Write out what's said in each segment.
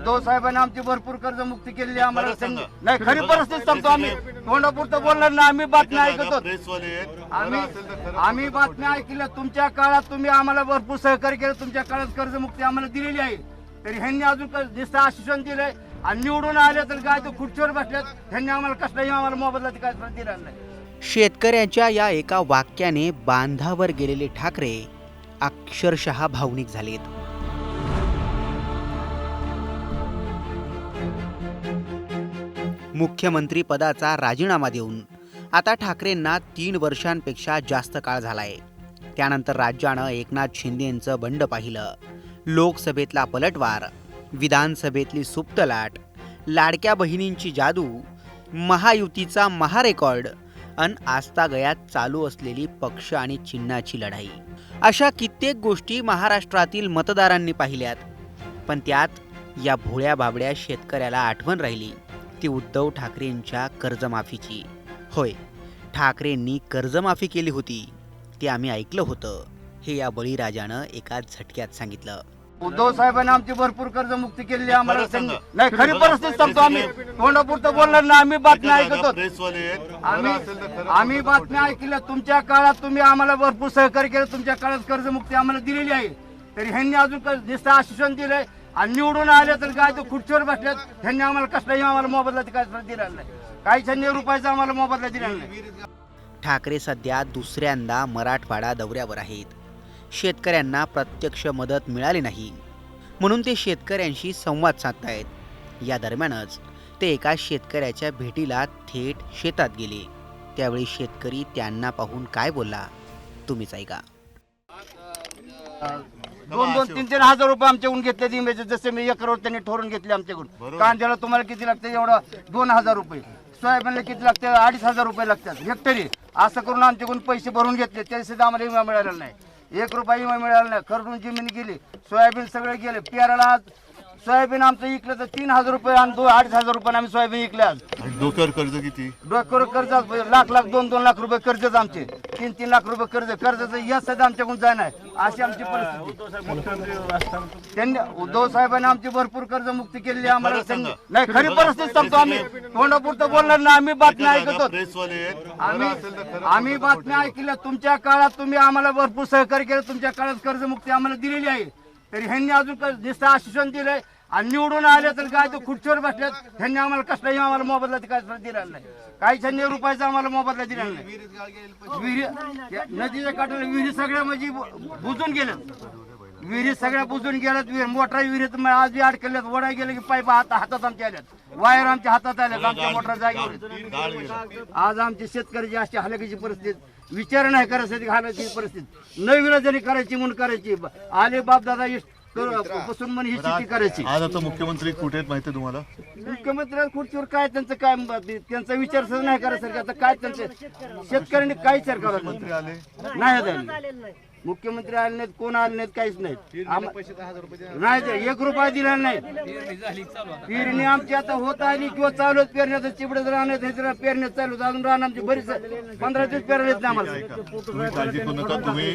उद्धव साहेबांनी आमची भरपूर कर्जमुक्ती केलेली आम्हाला नाही खरी परिस्थिती सांगतो आम्ही तोंडापुरतं बोलणार ना आम्ही बातम्या ऐकतो आम्ही बातम्या ऐकल्या तुमच्या काळात तुम्ही आम्हाला भरपूर सहकार्य केलं तुमच्या काळात कर्जमुक्ती आम्हाला दिलेली आहे तरी ह्यांनी अजून दिसतं आश्वासन दिलंय आणि निवडून आले तर काय तो खुर्चीवर बसल्यात ह्यांनी आम्हाला कसलाही आम्हाला मोबदला काय दिला नाही। शेतकऱ्यांच्या या एका वाक्याने बांधावर गेलेले ठाकरे अक्षरशः भावनिक झालेत। मुख्यमंत्री पदाचा राजीनामा देऊन आता ठाकरेंना 3 वर्षांपेक्षा जास्त काळ झालाय। त्यानंतर राज्यानं एकनाथ शिंदेंचं बंड पाहिलं, लोकसभेतला पलटवार, विधानसभेतली सुप्त लाट, लाडक्या बहिणींची जादू, महायुतीचा महारेकॉर्ड अन आजतागयात चालू असलेली पक्ष आणि चिन्हाची लढाई, अशा कित्येक गोष्टी महाराष्ट्रातील मतदारांनी पाहिल्यात। पण त्यात या भोळ्या बाबड्या शेतकऱ्याला आठवण राहिली ती उद्धव ठाकरेंच्या कर्जमाफीची। होय, ठाकरेंनी कर्जमाफी केली होती ते आम्ही ऐकलं होतं, हे या बळीराजानं एका झटक्यात सांगितलं। उद्धव साहेबांनी आमची भरपूर कर्जमुक्ती केलेली आम्हाला नाही खरी परिस्थिती सांगतो आम्ही तोंडापुरतं बोलणार ना आम्ही बातम्या ऐकतो आम्ही बातम्या ऐकल्या तुमच्या काळात तुम्ही आम्हाला भरपूर सहकार्य केलं तुमच्या काळात कर्जमुक्ती आम्हाला दिलेली आहे तरी ह्यांनी अजून दिसतं आश्वासन दिलंय आणि निवडून आले तर काय तो खुर्चीवर बसल्यात ह्यांनी आम्हाला कसलाही आम्हाला मोबदला काय दिला नाही काही रुपयाचा आम्हाला मोबदला दिला नाही। ठाकरे सध्या दुसऱ्यांदा मराठवाडा दौऱ्यावर आहेत। शेतकऱ्यांना प्रत्यक्ष मदत मिळाली नाही म्हणून ते शेतकऱ्यांशी संवाद साधतायत। या दरम्यानच ते एका शेतकऱ्याच्या भेटीला थेट शेतात गेले। त्यावेळी शेतकरी त्यांना पाहून काय बोलला तुम्हीच ऐका। 2-3 हजार रुपये आमच्याकडून घेतले इमेज जसे मी एकरवर त्यांनी ठरवून घेतले आमच्याकडून। कांद्याला तुम्हाला किती लागते एवढा 2000 रुपये, सोयाबीनला किती लागते 2500 रुपये लागतात हेक्टरी, असं करून आमच्याकडून पैसे भरून घेतले तरी सुद्धा आम्हाला विमा मिळाला नाही, 1 रुपया विमा मिळाला नाही। खरडून जमीन गेली, सोयाबीन सगळे गेले। पेराला सोयाबीन आमचं इकलं तर 3000 रुपये आणि 2500 रुपये आम्ही सोयाबीन इकले। आज डोक्यावर कर्ज किती? डोक्यावर कर्ज लाख 2-2 लाख रुपये कर्जच आमचे, 3-3 लाख रुपये कर्जाचं यश सध्या आमच्याकडून जाय नाही, अशी आमची परिस्थिती। त्यांनी उद्धव साहेबांनी आमची भरपूर कर्जमुक्ती केलेली आम्हाला नाही खरी परिस्थिती सांगतो आम्ही तोंडापुरतं बोलणार ना आम्ही बातम्या ऐकतो आम्ही बातम्या ऐकल्या तुमच्या काळात तुम्ही आम्हाला भरपूर सहकार्य केलं तुमच्या काळात कर्जमुक्ती आम्हाला दिलेली आहे तरी ह्यांनी अजून दिसतं आश्वासन दिलंय आणि निवडून आले तर काय तो खुर्चीवर बसल्यात ह्यांनी आम्हाला कसलाही आम्हाला मोबदला काय दिला नाही काही रुपयाचा आम्हाला मोबदला दिला नाही। विहिरी नदीच्या काठाला विहिरी सगळ्या म्हणजे बुजून गेल्या, विहिरी सगळ्या बुजून गेल्यात, मोटरा विहिरीत आज बी अडकल्यात, वडा गेले की पाईप हातात आमच्या आल्यात, वायर आमच्या हातात आल्यात, आमच्या मोटरा जागेवर। आज आमची शेतकऱ्याची अशी हलकीची परिस्थिती विचार नाही करायची घालायची परिस्थिती न विरोधाने करायची म्हणून करायची आले बाप दादा पासून म्हणून ही शेती करायची। आज आता मुख्यमंत्री कुठे आहेत माहिती तुम्हाला? मुख्यमंत्री खुर्चीवर काय त्यांचं काय त्यांचा विचार नाही करायचं आता काय त्यांचं शेतकऱ्यांनी काय विचार करायचा नाही मुख्यमंत्री आले नाहीत, कोण आले नाहीत, काहीच नाही, 1 रुपया दिला नाही। पेरणी आमची आता होत आली किंवा चालू पेरण्याचं चिबडच राहण्यात पेरण्यात चालू अजून राहणं आमची बरीच 15 दिवस पेरण्यात नाही आम्हाला। तुम्ही काळजी करू नका, तुम्ही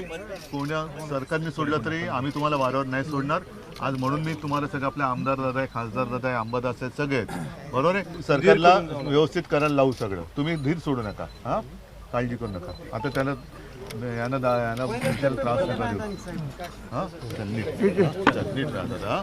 कोण्या सरकारने सोडलं तरी आम्ही तुम्हाला वारंवार नाही सोडणार। आज म्हणून मी तुम्हाला सगळं आपले आमदार दादा आहे, खासदार दादा आहे, अंबादास आहेत, सगळे बरोबर आहे, सरकारला व्यवस्थित करायला लावू सगळं, तुम्ही धीर सोडू नका, हा काळजी करू नका। आता त्याला यांना त्रास नका देऊ, हा नीट राहा दादा।